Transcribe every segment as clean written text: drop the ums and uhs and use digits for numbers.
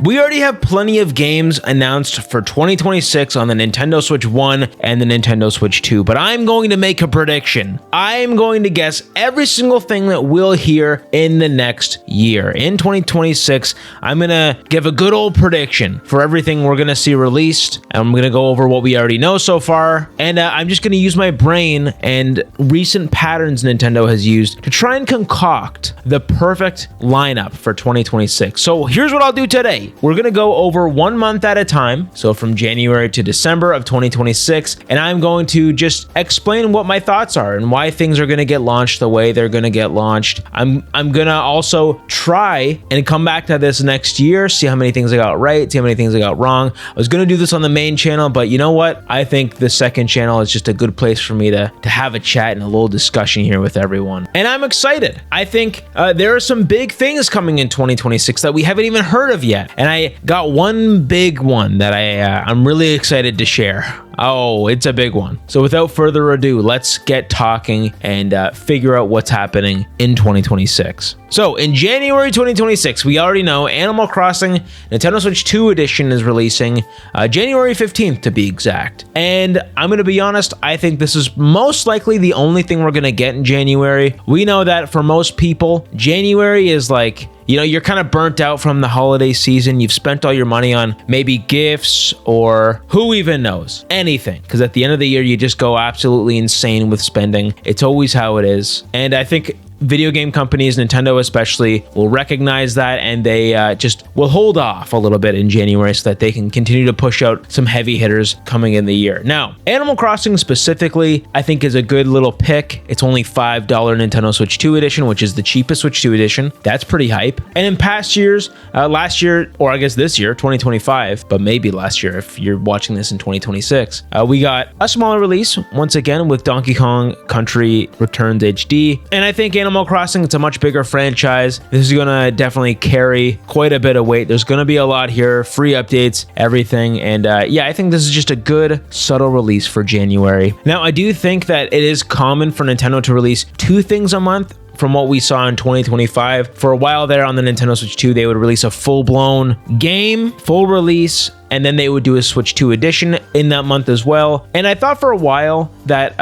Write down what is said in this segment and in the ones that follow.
We already have plenty of games announced for 2026 on the Nintendo Switch 1 and the Nintendo Switch 2, but I'm going to make a prediction. I'm going to guess every single thing that we'll hear in the next year. In 2026, I'm going to give a good old prediction for everything we're going to see released. I'm going to go over what we already know so far, and I'm just going to use my brain and recent patterns Nintendo has used to try and concoct the perfect lineup for 2026. So here's what I'll do today. We're going to go over 1 month at a time, so from January to December of 2026, and I'm going to just explain what my thoughts are and why things are going to get launched the way they're going to get launched. I'm going to also try and come back to this next year, see how many things I got right, see how many things I got wrong. I was going to do this on the main channel, but you know what? I think the second channel is just a good place for me to have a chat and a little discussion here with everyone. And I'm excited. I think there are some big things coming in 2026 that we haven't even heard of yet. And I got one big one that I'm really excited to share. Oh, it's a big one. So without further ado, let's get talking and figure out what's happening in 2026. So in January 2026, we already know Animal Crossing Nintendo Switch 2 edition is releasing January 15th to be exact. And I'm going to be honest, I think this is most likely the only thing we're going to get in January. We know that for most people, January is like, you know, you're kind of burnt out from the holiday season. You've spent all your money on maybe gifts or who even knows, anything. Because at the end of the year, you just go absolutely insane with spending. It's always how it is. And I think video game companies, Nintendo especially, will recognize that, and they just will hold off a little bit in January so that they can continue to push out some heavy hitters coming in the year. Now, Animal Crossing specifically, I think is a good little pick. It's only $5 Nintendo Switch 2 edition, which is the cheapest Switch 2 edition. That's pretty hype. And in past years, last year, or I guess this year, 2025, but maybe last year if you're watching this in 2026, we got a smaller release, once again, with Donkey Kong Country Returns HD. And I think Animal Crossing, it's a much bigger franchise. This is gonna definitely carry quite a bit of weight. There's gonna be a lot here, free updates, everything. And yeah, I think this is just a good, subtle release for January. Now, I do think that it is common for Nintendo to release 2 things a month. From what we saw in 2025, for a while there on the Nintendo Switch 2, they would release a full-blown game, full release, and then they would do a Switch 2 edition in that month as well. And I thought for a while that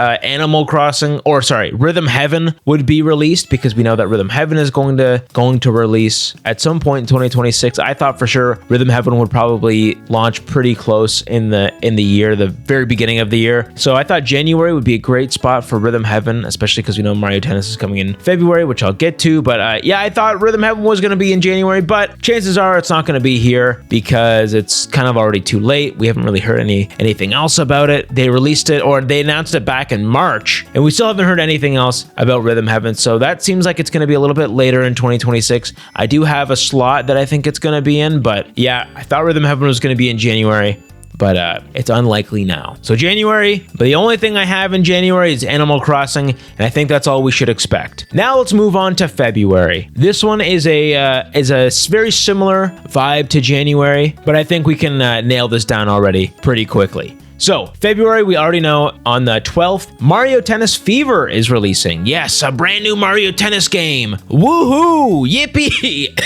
Rhythm Heaven would be released, because we know that Rhythm Heaven is going to release at some point in 2026. I thought for sure Rhythm Heaven would probably launch pretty close in the year, the very beginning of the year. So I thought January would be a great spot for Rhythm Heaven, especially because we know Mario Tennis is coming in February, which I'll get to. But yeah, I thought Rhythm Heaven was going to be in January, but chances are it's not going to be here because it's kind of already too late. We haven't really heard anything else about it. They released it, or they announced it back in March, and we still haven't heard anything else about Rhythm Heaven. So that seems like it's going to be a little bit later in 2026. I do have a slot that I think it's going to be in, but yeah, I thought Rhythm Heaven was going to be in January, but it's unlikely now. So January, but the only thing I have in January is Animal Crossing, and I think that's all we should expect. Now let's move on to February. This one is a very similar vibe to January, but I think we can nail this down already pretty quickly. So, February, we already know on the 12th, Mario Tennis Fever is releasing. Yes, a brand new Mario Tennis game. Woohoo! Yippee!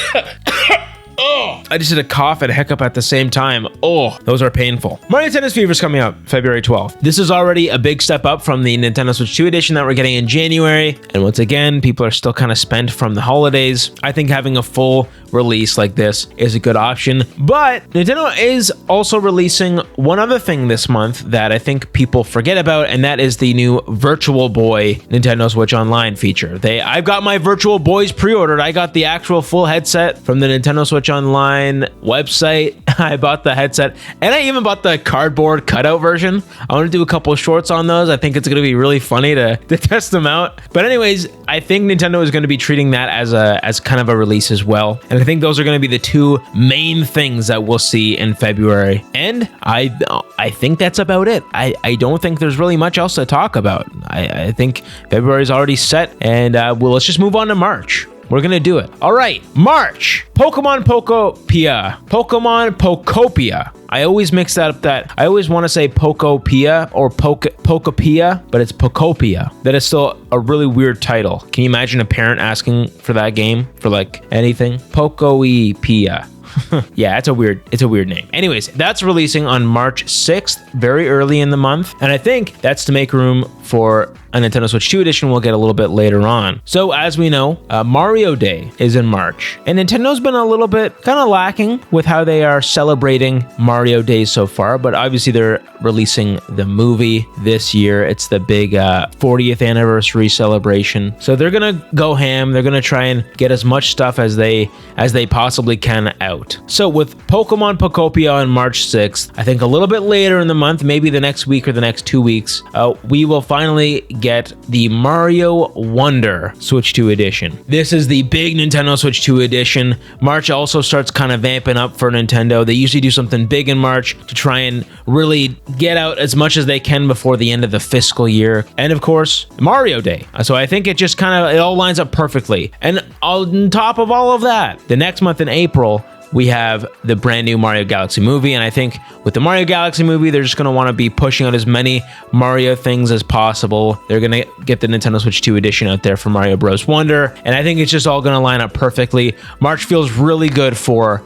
Oh, I just did a cough and a hiccup at the same time. Oh, those are painful. Mario Tennis Fever is coming out February 12th. This is already a big step up from the Nintendo Switch 2 edition that we're getting in January. And once again, people are still kind of spent from the holidays. I think having a full release like this is a good option. But Nintendo is also releasing one other thing this month that I think people forget about, and that is the new Virtual Boy Nintendo Switch Online feature. I've got my Virtual Boys pre-ordered. I got the actual full headset from the Nintendo Switch Online website. I bought the headset, and I even bought the cardboard cutout version. I want to do a couple of shorts on those. I think it's going to be really funny to test them out. But anyways, I think Nintendo is going to be treating that as kind of a release as well. And I think those are going to be the 2 main things that we'll see in February. And I think that's about it. I don't think there's really much else to talk about. I think February is already set, and let's just move on to March. We're going to do it. All right, March. Pokemon Pokopia. Pokemon Pokopia. I always mix that up. I always want to say Pokopia or Pokopia, but it's Pokopia. That is still a really weird title. Can you imagine a parent asking for that game for like anything? Pokoipia. Yeah, it's a weird name. Anyways, that's releasing on March 6th, very early in the month. And I think that's to make room for a Nintendo Switch 2 edition we'll get a little bit later on. So as we know, Mario Day is in March. And Nintendo's been a little bit kind of lacking with how they are celebrating Mario Days so far. But obviously they're releasing the movie this year. It's the big 40th anniversary celebration. So they're going to go ham. They're going to try and get as much stuff as they possibly can out. So with Pokemon Pokopia on March 6th, I think a little bit later in the month, maybe the next week or the next 2 weeks, we will finally get the Mario Wonder Switch 2 edition. This is the big Nintendo Switch 2 edition. March also starts kind of vamping up for Nintendo. They usually do something big in March to try and really get out as much as they can before the end of the fiscal year. And of course, Mario Day. So I think it all lines up perfectly. And on top of all of that, the next month in April, we have the brand new Mario Galaxy movie. And I think with the Mario Galaxy movie, they're just going to want to be pushing out as many Mario things as possible. They're going to get the Nintendo Switch 2 edition out there for Mario Bros. Wonder. And I think it's just all going to line up perfectly. March feels really good for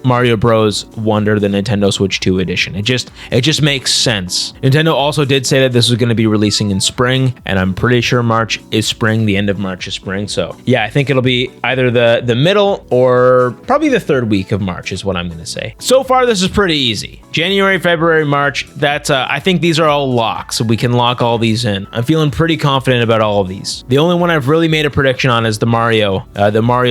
Mario Bros. Wonder, the Nintendo Switch 2 edition. It just makes sense. Nintendo also did say that this was going to be releasing in spring. And I'm pretty sure March is spring. The end of March is spring. So yeah, I think it'll be either the middle or probably the third week of March is what I'm going to say. So far, this is pretty easy. January, February, March, that's I think these are all locks, so we can lock all these in. I'm feeling pretty confident about all of these. The only one I've really made a prediction on is the Mario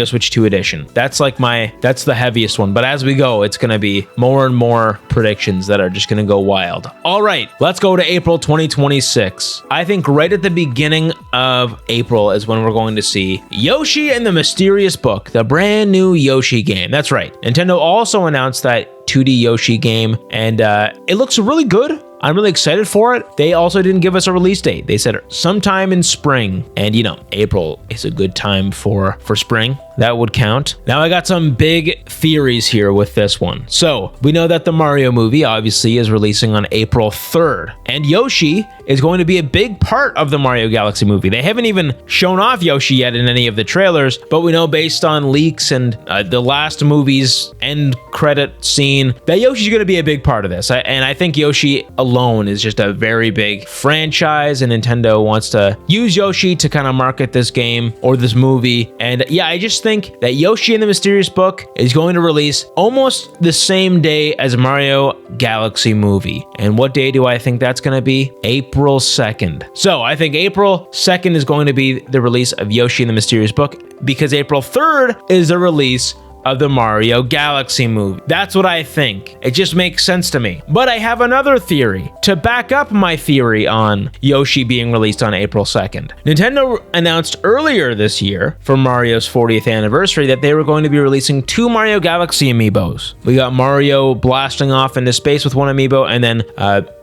Switch 2 edition. That's the heaviest one, but as we go, it's going to be more and more predictions that are just going to go wild. All right, let's go to April 2026. I think right at the beginning of April is when we're going to see Yoshi and the Mysterious Book, the brand new Yoshi game. That's right. Nintendo also announced that 2D Yoshi game, and it looks really good. I'm really excited for it. They also didn't give us a release date. They said sometime in spring. And April is a good time for spring. That would count. Now I got some big theories here with this one. So we know that the Mario movie obviously is releasing on April 3rd. And Yoshi is going to be a big part of the Mario Galaxy movie. They haven't even shown off Yoshi yet in any of the trailers, but we know based on leaks and the last movie's end credit scene that Yoshi's going to be a big part of this. And I think Yoshi alone is just a very big franchise, and Nintendo wants to use Yoshi to kind of market this game or this movie. And yeah, I just think that Yoshi and the Mysterious Book is going to release almost the same day as Mario Galaxy movie. And what day do I think that's going to be? April 2nd. So I think April 2nd is going to be the release of Yoshi and the Mysterious Book, because April 3rd is the release of the Mario Galaxy movie. That's what I think. It just makes sense to me. But I have another theory to back up my theory on Yoshi being released on April 2nd. Nintendo announced earlier this year for Mario's 40th anniversary that they were going to be releasing 2 Mario Galaxy amiibos. We got Mario blasting off into space with one amiibo, and then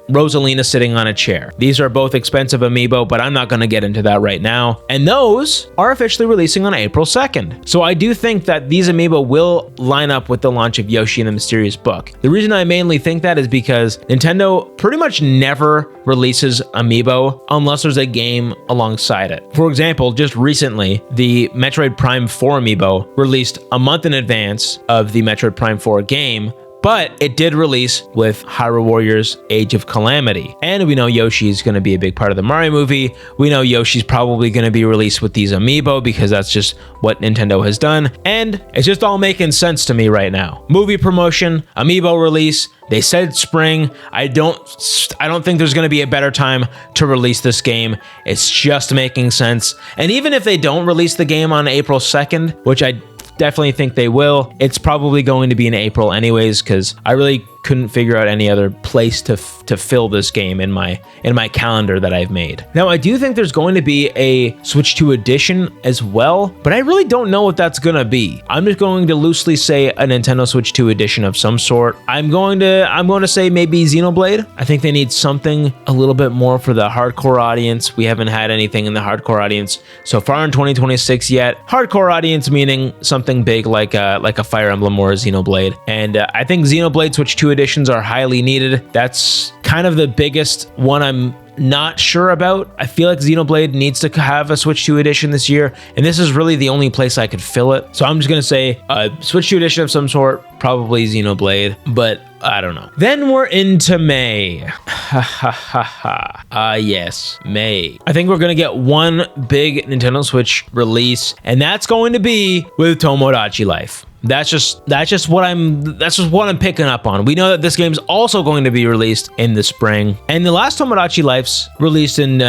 Rosalina sitting on a chair. These are both expensive amiibo, but I'm not going to get into that right now. And those are officially releasing on April 2nd. So I do think that these amiibo will line up with the launch of Yoshi and the Mysterious Book. The reason I mainly think that is because Nintendo pretty much never releases amiibo unless there's a game alongside it. For example, just recently, the Metroid Prime 4 amiibo released a month in advance of the Metroid Prime 4 game, but it did release with Hyrule Warriors Age of Calamity. And we know Yoshi's going to be a big part of the Mario movie. We know Yoshi's probably going to be released with these amiibo because that's just what Nintendo has done. And it's just all making sense to me right now. Movie promotion, amiibo release. They said spring. I don't think there's going to be a better time to release this game. It's just making sense. And even if they don't release the game on April 2nd, which I definitely think they will, it's probably going to be in April anyways, because I really couldn't figure out any other place to fill this game in my calendar that I've made. Now, I do think there's going to be a Switch 2 edition as well, but I really don't know what that's going to be. I'm just going to loosely say a Nintendo Switch 2 edition of some sort. I'm going to say maybe Xenoblade. I think they need something a little bit more for the hardcore audience. We haven't had anything in the hardcore audience so far in 2026 yet. Hardcore audience meaning something big like a Fire Emblem or a Xenoblade. And I think Xenoblade Switch 2 editions are highly needed. That's kind of the biggest one I'm not sure about. I feel like Xenoblade needs to have a Switch 2 edition this year, and this is really the only place I could fill it. So I'm just gonna say a Switch 2 edition of some sort, probably Xenoblade, but I don't know. Then we're into May. Yes, May. I think we're gonna get one big Nintendo Switch release, and that's going to be with Tomodachi Life. That's just what I'm picking up on. We know that this game's also going to be released in the spring, and the last Tomodachi Life's released in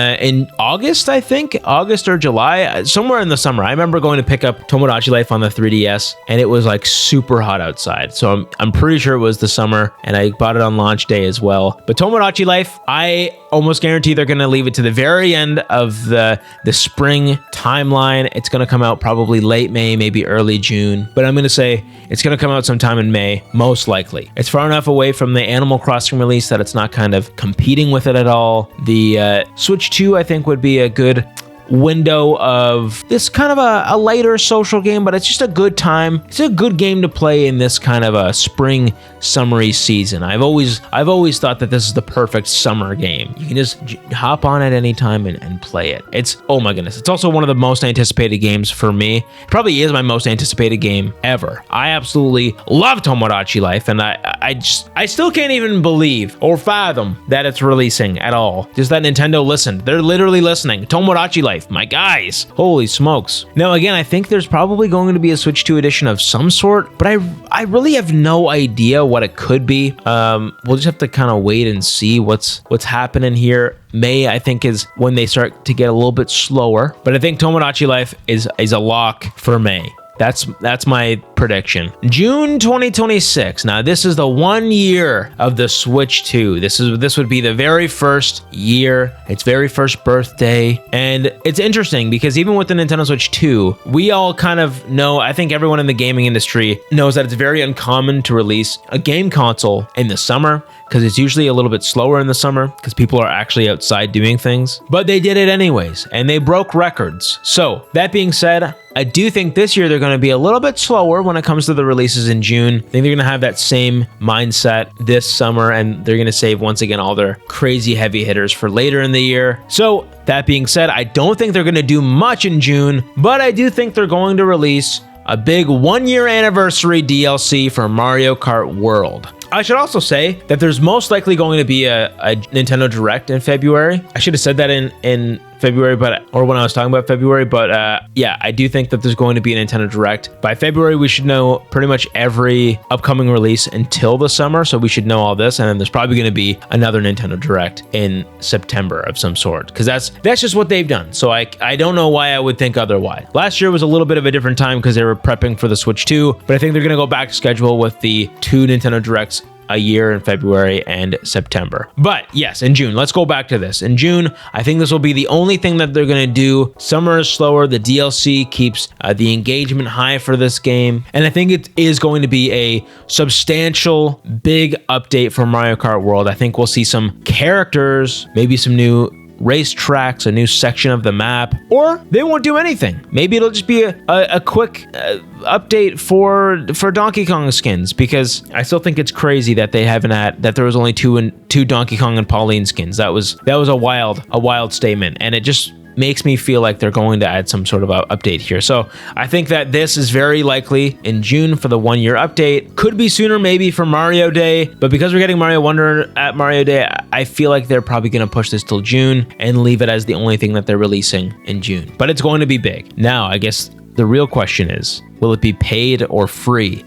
August, I think, August or July, somewhere in the summer. I remember going to pick up Tomodachi Life on the 3DS, and it was like super hot outside. So I'm pretty sure it was the summer, and I bought it on launch day as well. But Tomodachi Life, I almost guarantee they're going to leave it to the very end of the spring timeline. It's going to come out probably late May, maybe early June, but I'm going to say it's going to come out sometime in May, most likely. It's far enough away from the Animal Crossing release that it's not kind of competing with it at all. The Switch 2, I think, would be a good window of this kind of a lighter social game, but it's just a good time. It's a good game to play in this kind of a spring summery season. I've always thought that this is the perfect summer game. You can just hop on at any time and play it. It's, oh my goodness, it's also one of the most anticipated games for me. It probably is my most anticipated game ever. I absolutely love Tomodachi Life, and I still can't even believe or fathom that it's releasing at all. Just that Nintendo listened. They're literally listening. Tomodachi Life, my guys, holy smokes. Now again, I think there's probably going to be a Switch 2 edition of some sort, but I really have no idea what it could be. We'll just have to kind of wait and see what's happening here. May, I think, is when they start to get a little bit slower, but I think Tomodachi Life is a lock for May. That's my prediction. June 2026. Now, this is the 1 year of the Switch 2. This would be the very first year, its very first birthday. And it's interesting because even with the Nintendo Switch 2, we all kind of know, I think everyone in the gaming industry knows that it's very uncommon to release a game console in the summer, because it's usually a little bit slower in the summer because people are actually outside doing things. But they did it anyways, and they broke records. So that being said, I do think this year they're going to be a little bit slower when it comes to the releases in June. I think they're going to have that same mindset this summer, and they're going to save once again all their crazy heavy hitters for later in the year. So that being said, I don't think they're going to do much in June, but I do think they're going to release a big 1 year anniversary DLC for Mario Kart World. I should also say that there's most likely going to be a Nintendo Direct in February. I should have said that in February, or when I was talking about February, but yeah, I do think that there's going to be a Nintendo Direct. By February, we should know pretty much every upcoming release until the summer, so we should know all this, and then there's probably going to be another Nintendo Direct in September of some sort, because that's just what they've done. So I don't know why I would think otherwise. Last year was a little bit of a different time because they were prepping for the Switch 2, but I think they're going to go back to schedule with the 2 Nintendo Directs a year in February and September. But yes, in June, let's go back to this. In June, I think this will be the only thing that they're going to do. Summer is slower. The DLC keeps the engagement high for this game. And I think it is going to be a substantial, big update for Mario Kart World. I think we'll see some characters, maybe some new race tracks, a new section of the map, or they won't do anything. Maybe it'll just be a quick update for Donkey Kong skins, because I still think it's crazy that they haven't that there was only two Donkey Kong and Pauline skins. That was a wild statement, and it just makes me feel like they're going to add some sort of a update here. So I think that this is very likely in June for the 1 year update. Could be sooner maybe for Mario Day, but because we're getting Mario Wonder at Mario Day, I feel like they're probably going to push this till June and leave it as the only thing that they're releasing in June. But it's going to be big. Now, I guess the real question is, will it be paid or free?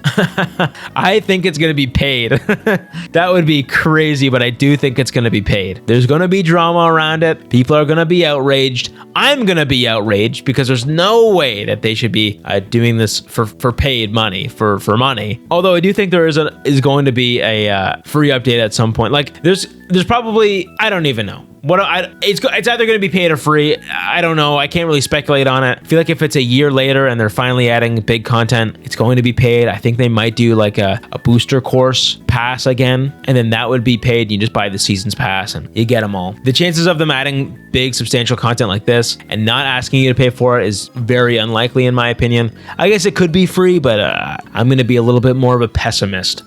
I think it's going to be paid. That would be crazy, but I do think it's going to be paid. There's going to be drama around it. People are going to be outraged. I'm going to be outraged because there's no way that they should be doing this for paid money, for money. Although I do think there is going to be a free update at some point. Like there's probably, I don't even know. It's either going to be paid or free. I don't know. I can't really speculate on it. I feel like if it's a year later and they're finally adding big content, it's going to be paid. I think they might do like a booster course pass again, and then that would be paid. You just buy the season's pass and you get them all. The chances of them adding big substantial content like this and not asking you to pay for it is very unlikely in my opinion. I guess it could be free, but I'm going to be a little bit more of a pessimist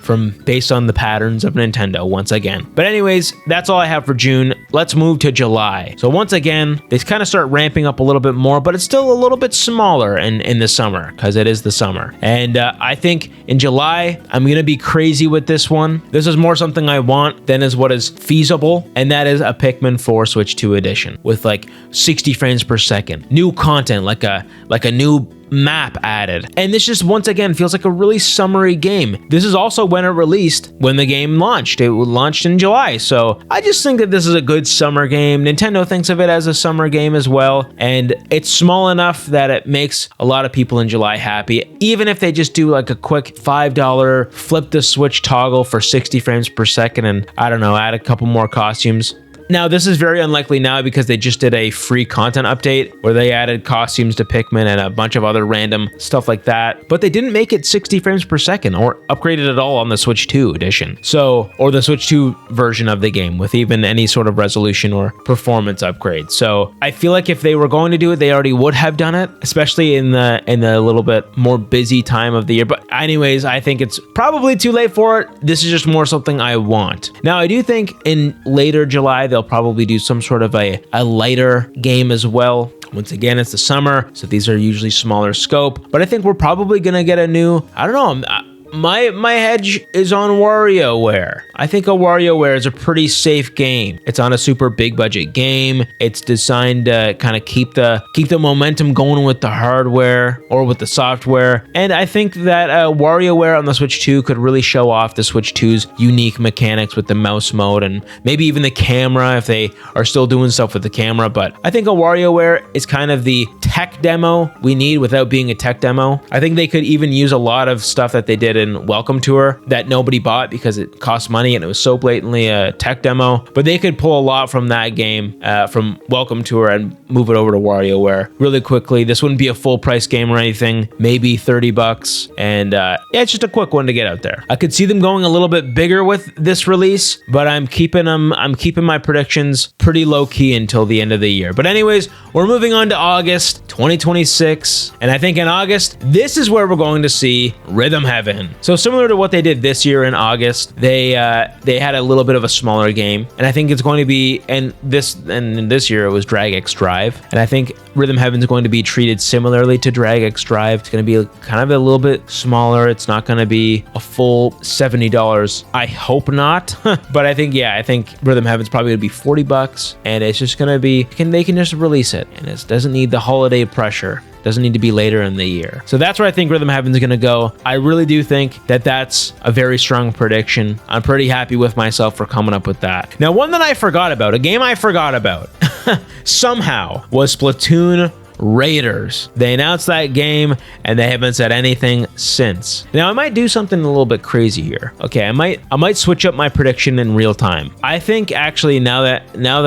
based on the patterns of Nintendo once again. But anyways, that's all I have for June. Let's move to July. So once again, they kind of start ramping up a little bit more, but it's still a little bit smaller in the summer because it is the summer. And I think in July, I'm going to be crazy with this one. This is more something I want than is what is feasible, and that is a Pikmin 4 Switch 2 edition with like 60 frames per second, new content, like a new map added. And this just once again feels like a really summery game. This is also when it released, when the game launched. It launched in July. So I just think that this is a good summer game. Nintendo thinks of it as a summer game as well. And it's small enough that it makes a lot of people in July happy. Even if they just do like a quick $5 flip the Switch toggle for 60 frames per second and I don't know, add a couple more costumes. Now, this is very unlikely now because they just did a free content update where they added costumes to Pikmin and a bunch of other random stuff like that. But they didn't make it 60 frames per second or upgrade it at all on the Switch 2 edition. So, or the Switch 2 version of the game with even any sort of resolution or performance upgrade. So I feel like if they were going to do it, they already would have done it, especially in the little bit more busy time of the year. But anyways, I think it's probably too late for it. This is just more something I want. Now, I do think in later July, they'll probably do some sort of a lighter game as well. Once again, it's the summer, so these are usually smaller scope. But I think we're probably gonna get a new, I don't know, my hedge is on WarioWare. I think a WarioWare is a pretty safe game. It's on a super big budget game. It's designed to kind of keep the momentum going with the hardware or with the software. And I think that WarioWare on the Switch 2 could really show off the Switch 2's unique mechanics with the mouse mode and maybe even the camera if they are still doing stuff with the camera. But I think a WarioWare is kind of the tech demo we need without being a tech demo. I think they could even use a lot of stuff that they did in Welcome Tour that nobody bought because it cost money and it was so blatantly a tech demo, but they could pull a lot from that game, from Welcome Tour, and move it over to WarioWare really quickly. This wouldn't be a full price game or anything, maybe $30, and yeah, it's just a quick one to get out there. I could see them going a little bit bigger with this release, but I'm keeping my predictions pretty low key until the end of the year. But anyways, we're moving on to August 2026, and I think in August, this is where we're going to see Rhythm Heaven. So similar to what they did this year in August, they had a little bit of a smaller game, and I think it's going to be, and this year it was Drag X Drive, and I think Rhythm Heaven is going to be treated similarly to Drag X Drive. It's going to be kind of a little bit smaller. It's not going to be a full $70. I hope not, but I think Rhythm Heaven's probably going to be $40, and it's just going to be, they can just release it, and it doesn't need the holiday pressure. Doesn't need to be later in the year. So that's where I think Rhythm Heaven's gonna go. I really do think that that's a very strong prediction. I'm pretty happy with myself for coming up with that. Now, one that I forgot about, a game I forgot about, somehow, was Splatoon Raiders. They announced that game and they haven't said anything since. Now I might do something a little bit crazy here. Okay, I might switch up my prediction in real time. I think actually now that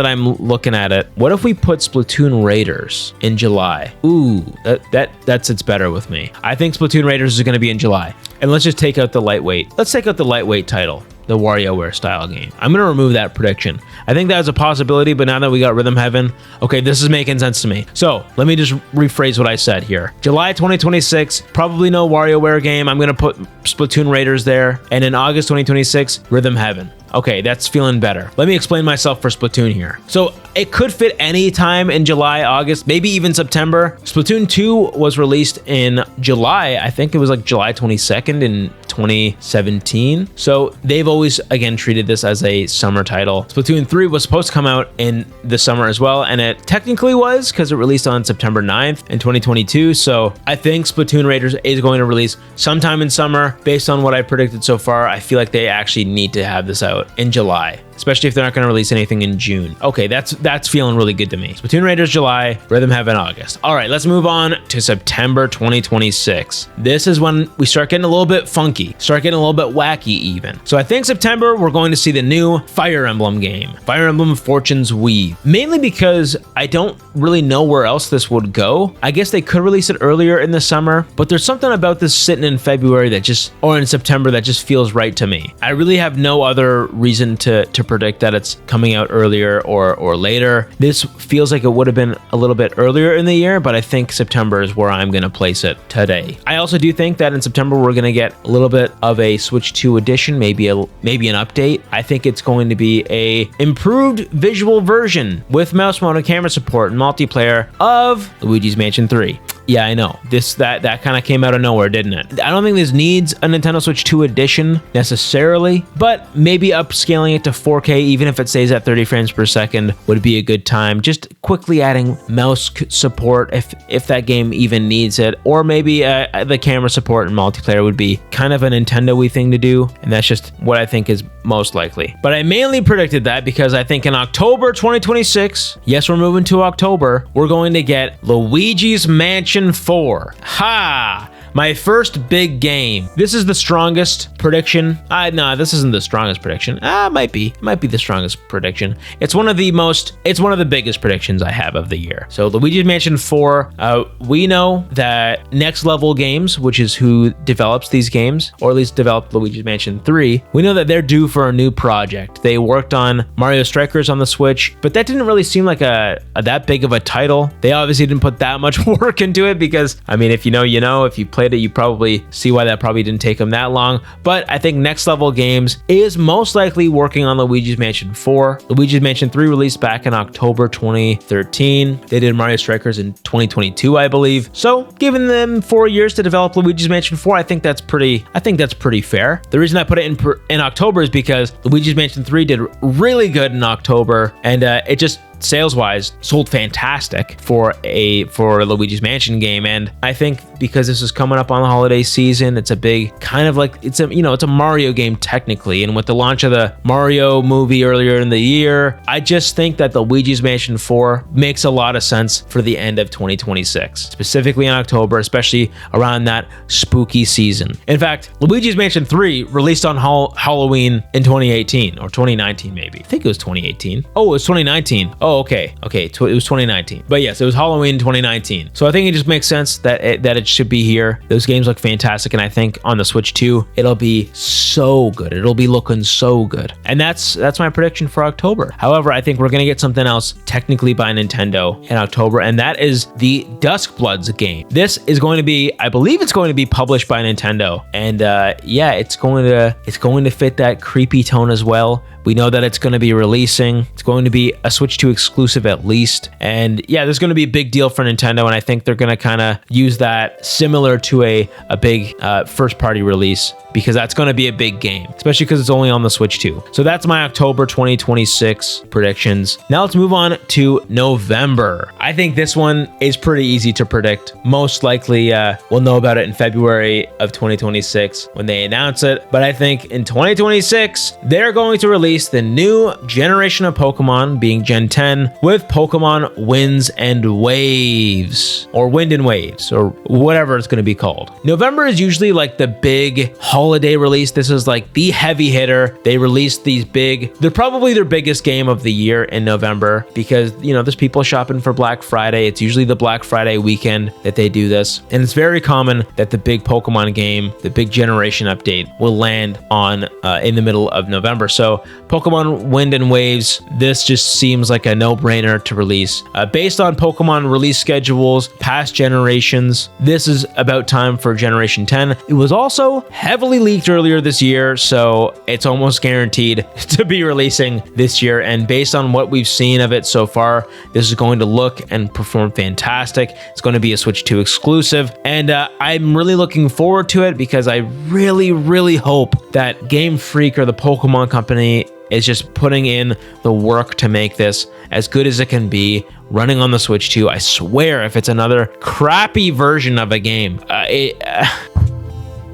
I'm looking at it, what if we put Splatoon Raiders in July? Ooh, that sits better with me. I think Splatoon Raiders is going to be in July. And let's just take out the lightweight. Let's take out the lightweight title, the WarioWare style game. I'm going to remove that prediction. I think that was a possibility, but now that we got Rhythm Heaven, okay, this is making sense to me. So let me just rephrase what I said here. July 2026, probably no WarioWare game. I'm going to put Splatoon Raiders there. And in August 2026, Rhythm Heaven. Okay, that's feeling better. Let me explain myself for Splatoon here. So it could fit any time in July, August, maybe even September. Splatoon 2 was released in July. I think it was like July 22nd in 2017. So they've always, again, treated this as a summer title. Splatoon 3 was supposed to come out in the summer as well, and it technically was because it released on September 9th in 2022. So I think Splatoon Raiders is going to release sometime in summer. Based on what I predicted so far, I feel like they actually need to have this out in July. especially if they're not going to release anything in June. Okay, that's feeling really good to me. Splatoon Raiders July, Rhythm Heaven August. All right, let's move on to September 2026. This is when we start getting a little bit funky, start getting a little bit wacky even. So I think September, we're going to see the new Fire Emblem game, Fire Emblem Fortune's Weave, mainly because I don't really know where else this would go. I guess they could release it earlier in the summer, but there's something about this sitting in February that just, or in September, that just feels right to me. I really have no other reason to predict that it's coming out earlier or later. This feels like it would have been a little bit earlier in the year, but I think September is where I'm going to place it today. I also do think that in September we're going to get a little bit of a Switch 2 edition, maybe an update. I think it's going to be a improved visual version with mouse mode and camera support and multiplayer of Luigi's Mansion 3. Yeah, I know. That kind of came out of nowhere, didn't it? I don't think this needs a Nintendo Switch 2 edition necessarily, but maybe upscaling it to 4K, even if it stays at 30 frames per second, would be a good time. Just quickly adding mouse support if that game even needs it, or maybe the camera support and multiplayer would be kind of a Nintendo-y thing to do, and that's just what I think is most likely. But I mainly predicted that because I think in October 2026, yes, we're moving to October, we're going to get Luigi's Mansion 4. Ha! My first big game. This is the strongest prediction. No, this isn't the strongest prediction. Might be the strongest prediction. It's one of the biggest predictions I have of the year. So Luigi's Mansion 4, we know that Next Level Games, which is who develops these games, or at least developed Luigi's Mansion 3, we know that they're due for a new project. They worked on Mario Strikers on the Switch, but that didn't really seem like that big of a title. They obviously didn't put that much work into it because, I mean, if you know, you know. If you played it, you probably see why that probably didn't take them that long. But I think Next Level Games is most likely working on Luigi's Mansion 4. Luigi's Mansion 3 released back in October 2013. They did Mario Strikers in 2022, I believe. So giving them 4 years to develop Luigi's Mansion 4, I think that's pretty fair. The reason I put it in October is because Luigi's Mansion 3 did really good in October, and it just sales-wise sold fantastic for a Luigi's Mansion game. And I think because this is coming up on the holiday season, it's a big kind of like, it's a Mario game technically, and with the launch of the Mario movie earlier in the year, I just think that the Luigi's Mansion 4 makes a lot of sense for the end of 2026, specifically in October, especially around that spooky season. In fact, Luigi's Mansion 3 released on Halloween in 2018 or 2019 maybe. I think it was 2018. Oh, it was 2019. Oh, okay. It was 2019. But yes, it was Halloween 2019. So I think it just makes sense that it should be here. Those games look fantastic, and I think on the Switch 2, it'll be so good. It'll be looking so good. And that's my prediction for October. However, I think we're going to get something else technically by Nintendo in October, and that is the Duskbloods game. This is going to be, I believe it's going to be published by Nintendo. And yeah, it's going to fit that creepy tone as well. We know that it's going to be releasing. It's going to be a Switch 2 exclusive at least. And yeah, there's going to be a big deal for Nintendo, and I think they're going to kind of use that similar to a big first-party release, because that's going to be a big game, especially because it's only on the Switch 2. So that's my October 2026 predictions. Now let's move on to November. I think this one is pretty easy to predict. Most likely we'll know about it in February of 2026 when they announce it. But I think in 2026, they're going to release the new generation of Pokemon, being Gen 10, with Pokemon Winds and Waves, or Wind and Waves, or whatever it's going to be called. November is usually like the big holiday release. This is like the heavy hitter. They release these they're probably their biggest game of the year in November, because, you know, there's people shopping for Black Friday. It's usually the Black Friday weekend that they do this. And it's very common that the big Pokemon game, the big generation update, will land on in the middle of November. So Pokemon Wind and Waves, this just seems like a no-brainer to release. Based on Pokemon release schedules, past generations, this is about time for Generation 10. It was also heavily leaked earlier this year, so it's almost guaranteed to be releasing this year. And based on what we've seen of it so far, this is going to look and perform fantastic. It's going to be a Switch 2 exclusive, and I'm really looking forward to it, because I really, really hope that Game Freak, or the Pokemon Company, is just putting in the work to make this as good as it can be running on the Switch 2. I swear, if it's another crappy version of a game,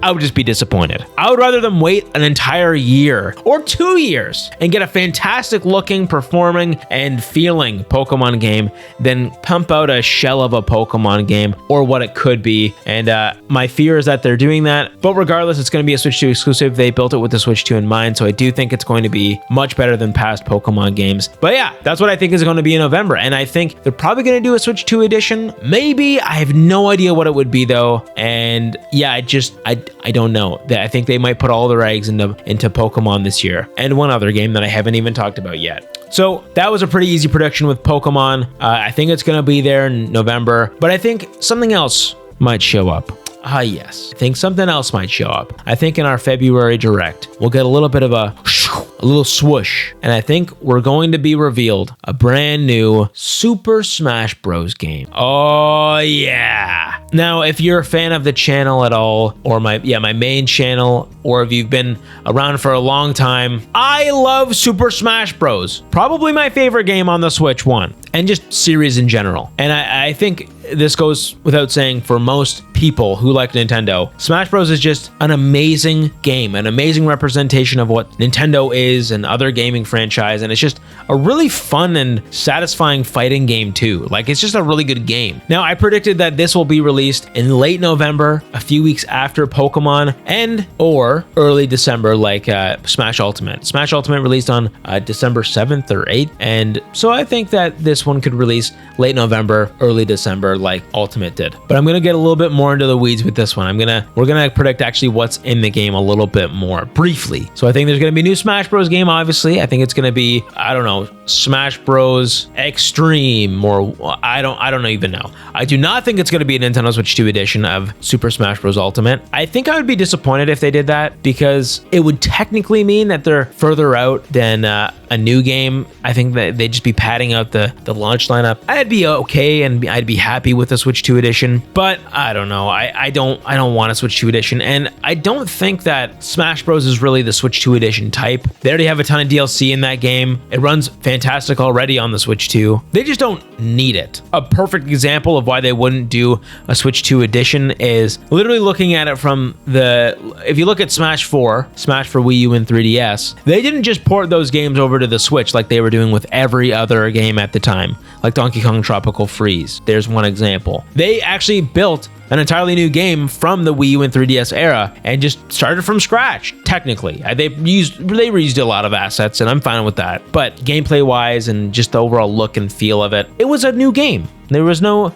I would just be disappointed. I would rather them wait an entire year or 2 years and get a fantastic looking, performing, and feeling Pokemon game than pump out a shell of a Pokemon game or what it could be. And my fear is that they're doing that. But regardless, it's going to be a Switch 2 exclusive. They built it with the Switch 2 in mind, so I do think it's going to be much better than past Pokemon games. But yeah, that's what I think is going to be in November. And I think they're probably going to do a Switch 2 edition. Maybe. I have no idea what it would be though. And yeah, I don't know. I think they might put all their eggs into Pokemon this year. And one other game that I haven't even talked about yet. So that was a pretty easy prediction with Pokemon. I think it's going to be there in November, but I think something else might show up. Yes. I think something else might show up. I think in our February Direct, we'll get a little bit of a little swoosh. And I think we're going to be revealed a brand new Super Smash Bros. Game. Oh, yeah. Now, if you're a fan of the channel at all, or my main channel, or if you've been around for a long time, I love Super Smash Bros. Probably my favorite game on the Switch 1, and just series in general. And I think this goes without saying for most people who like Nintendo. Smash Bros. Is just an amazing game, an amazing representation of what Nintendo is and other gaming franchise, and it's just a really fun and satisfying fighting game too. Like, it's just a really good game. Now, I predicted that this will be released in late November, a few weeks after Pokemon, and or early December, like Smash Ultimate. Smash Ultimate released on December 7th or 8th, and so I think that this one could release late November, early December, like Ultimate did. But I'm gonna get a little bit more into the weeds with this one. We're gonna predict actually what's in the game a little bit more briefly. So I think there's gonna be a new Smash Bros. Game, obviously. I think it's gonna be, I don't know, Smash Bros. Extreme, or I don't even know. I do not think it's gonna be a Nintendo Switch 2 edition of Super Smash Bros. Ultimate. I think I would be disappointed if they did that, because it would technically mean that they're further out than a new game. I think that they'd just be padding out the launch lineup. I'd be okay, and I'd be happy with the Switch 2 edition, but I don't know. I don't want a Switch 2 edition, and I don't think that Smash Bros. Is really the Switch 2 edition type. They already have a ton of DLC in that game. It runs fantastic already on the Switch 2. They just don't need it. A perfect example of why they wouldn't do a Switch 2 edition is literally looking at it from if you look at Smash 4, Smash for Wii U and 3DS, they didn't just port those games over to the Switch like they were doing with every other game at the time, like Donkey Kong Tropical Freeze. There's one example. They actually built an entirely new game from the Wii U and 3DS era and just started from scratch, technically. They reused a lot of assets, and I'm fine with that. But gameplay wise and just the overall look and feel of it, it was a new game. There's no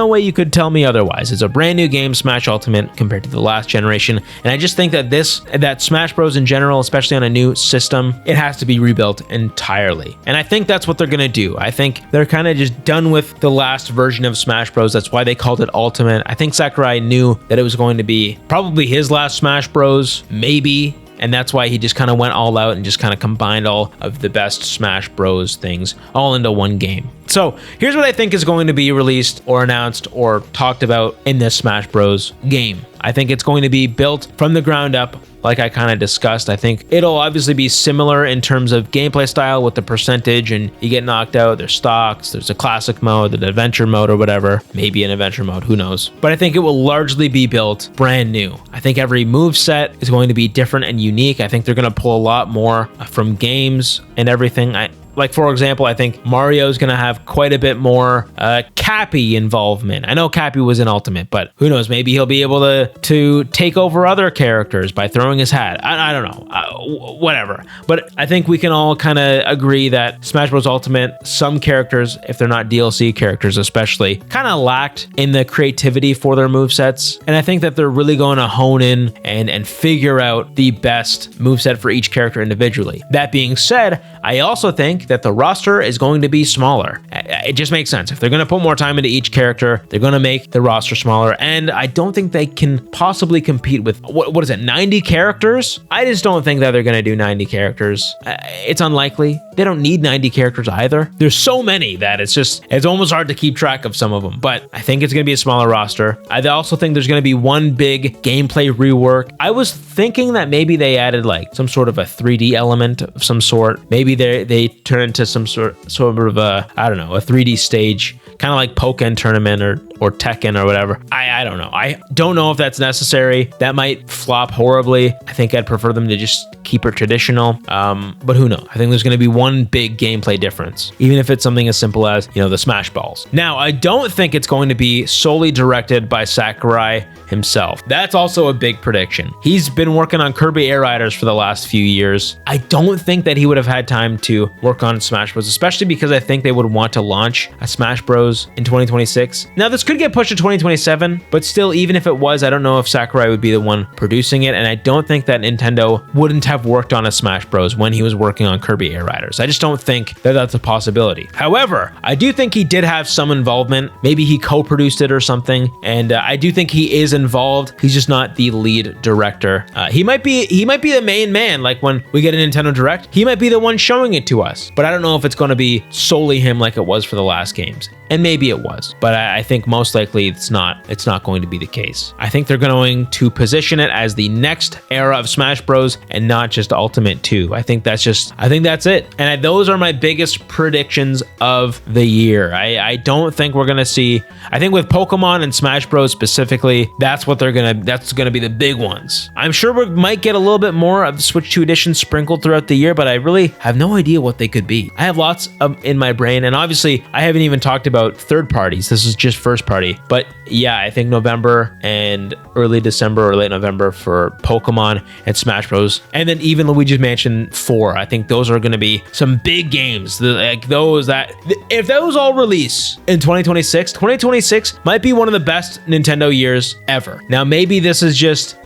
way you could tell me otherwise. It's a brand new game, Smash Ultimate, compared to the last generation. And I just think that Smash Bros. In general, especially on a new system, it has to be rebuilt entirely. And I think that's what they're going to do. I think they're kind of just done with the last version of Smash Bros. That's why they called it Ultimate. I think Sakurai knew that it was going to be probably his last Smash Bros. Maybe. And that's why he just kind of went all out and just kind of combined all of the best Smash Bros. Things all into one game. So here's what I think is going to be released or announced or talked about in this Smash Bros. Game. I think it's going to be built from the ground up, like I kind of discussed. I think it'll obviously be similar in terms of gameplay style with the percentage, and you get knocked out, there's stocks, there's a classic mode, an adventure mode or whatever, maybe an adventure mode, who knows. But I think it will largely be built brand new. I think every move set is going to be different and unique. I think they're going to pull a lot more from games and everything. Like, for example, I think Mario's going to have quite a bit more Cappy involvement. I know Cappy was in Ultimate, but who knows? Maybe he'll be able to take over other characters by throwing his hat. I don't know. Whatever. But I think we can all kind of agree that Smash Bros. Ultimate, some characters, if they're not DLC characters especially, kind of lacked in the creativity for their movesets. And I think that they're really going to hone in and figure out the best moveset for each character individually. That being said, I also think that the roster is going to be smaller. It just makes sense. If they're going to put more time into each character, they're going to make the roster smaller. And I don't think they can possibly compete with, what is it, 90 characters? I just don't think that they're going to do 90 characters. It's unlikely. They don't need 90 characters either. There's so many that it's almost hard to keep track of some of them. But I think it's going to be a smaller roster. I also think there's going to be one big gameplay rework. I was thinking that maybe they added like some sort of a 3D element of some sort. Maybe they turn into some sort of a, I don't know, a 3D stage kind of like Pokken tournament or Tekken or whatever. I don't know. I don't know if that's necessary. That might flop horribly. I think I'd prefer them to just keep it traditional. But who knows? I think there's going to be one big gameplay difference, even if it's something as simple as, you know, the Smash Balls. Now, I don't think it's going to be solely directed by Sakurai himself. That's also a big prediction. He's been working on Kirby Air Riders for the last few years. I don't think that he would have had time to work on Smash Bros, especially because I think they would want to launch a Smash Bros in 2026. Now, this could get pushed to 2027, but still, even if it was, I don't know if Sakurai would be the one producing it, and I don't think that Nintendo wouldn't have worked on a Smash Bros when he was working on Kirby Air Riders. I just don't think that that's a possibility. However, I do think he did have some involvement. Maybe he co-produced it or something, and I do think he is involved. He's just not the lead director. He might be the main man. Like when we get a Nintendo Direct, he might be the one showing it to us. But I don't know if it's going to be solely him like it was for the last games. And maybe it was, but I think most likely it's not going to be the case. I think they're going to position it as the next era of Smash Bros and not just Ultimate 2. I think that's it. And those are my biggest predictions of the year. I don't think we're going to see, I think with Pokemon and Smash Bros specifically, that's going to be the big ones. I'm sure we might get a little bit more of Switch 2 editions sprinkled throughout the year, but I really have no idea what they could be. I have lots in my brain, and obviously I haven't even talked about third parties. This is just first party. But yeah, I think November and early December or late November for Pokemon and Smash Bros. And then even Luigi's Mansion 4. I think those are going to be some big games. Like those that, if those all release in 2026 might be one of the best Nintendo years ever. Now, maybe this is just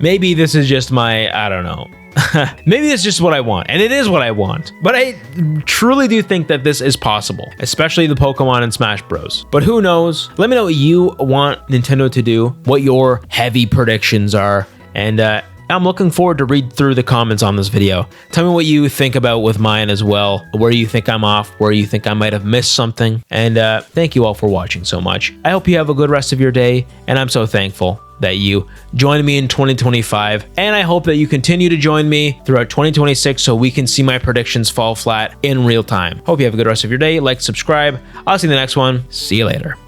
my, I don't know. Maybe it's just what I want, and it is what I want, but I truly do think that this is possible, especially the Pokemon and Smash Bros. But who knows? Let me know what you want Nintendo to do, what your heavy predictions are, and I'm looking forward to read through the comments on this video. Tell me what you think about with mine as well, where you think I'm off, where you think I might have missed something, and thank you all for watching so much. I hope you have a good rest of your day, and I'm so thankful that you joined me in 2025, and I hope that you continue to join me throughout 2026 so we can see my predictions fall flat in real time. Hope you have a good rest of your day. Like, subscribe. I'll see you in the next one. See you later.